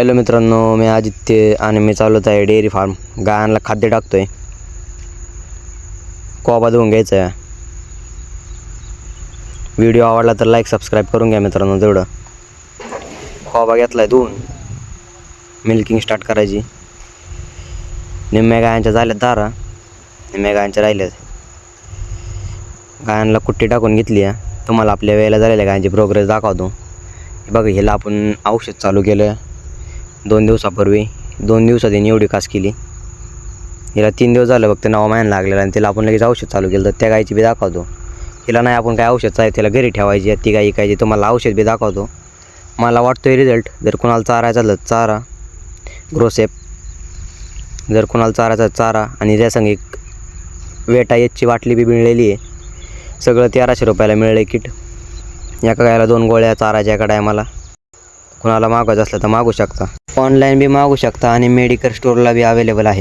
Hello मित्रांनो, मी आदित्य आणि मी चालवत आहे डेअरी फार्म. गायांना खाद्य टाकतोय. कोबा धुवून घ्यायचा आहे. व्हिडिओ आवडला तर लाईक सबस्क्राईब करून घ्या मित्रांनो. तेवढं कोबा घेतला आहे धुवून. मिल्किंग स्टार्ट करायची. निम्म्या गायांच्या झाल्यात दारा, निम्म्या गायांच्या राहिल्यात. गायांना कुट्टी टाकून घेतली आहे. तुम्हाला आपल्या वेळेला झालेल्या गायांची प्रोग्रेस दाखवतो. बघा, ह्याला आपण औषध चालू केलं 2 दिवसापूर्वी. 2 दिवसात यांनी एवढी कास केली. हिला 3 दिवस झालं फक्त 9 महिना लागलेला आणि तिला आपण लगेच औषध चालू केलं. तर त्या गायची बी दाखवतो. हिला नाही आपण काय औषध आहे तिला घरी ठेवायची, ती गाय ऐकायची. तुम्हाला औषध बी दाखवतो. मला वाटतोय रिझल्ट. जर कोणाला चारायचा झालं चारा ग्रोसेप, जर कोणाला चारायचा चारा आणि त्यासंग एक वेटा याची बाटली बी मिळलेली आहे. सगळं 1300 रुपयाला मिळलं आहे किट. एका गायला 2 गोळ्या चारायच्या एका टायमाला. कोणाला मागवायचं असलं तर मागू शकता. ऑनलाईन बी मागू शकता आणि मेडिकल स्टोअरला बी अवेलेबल आहे.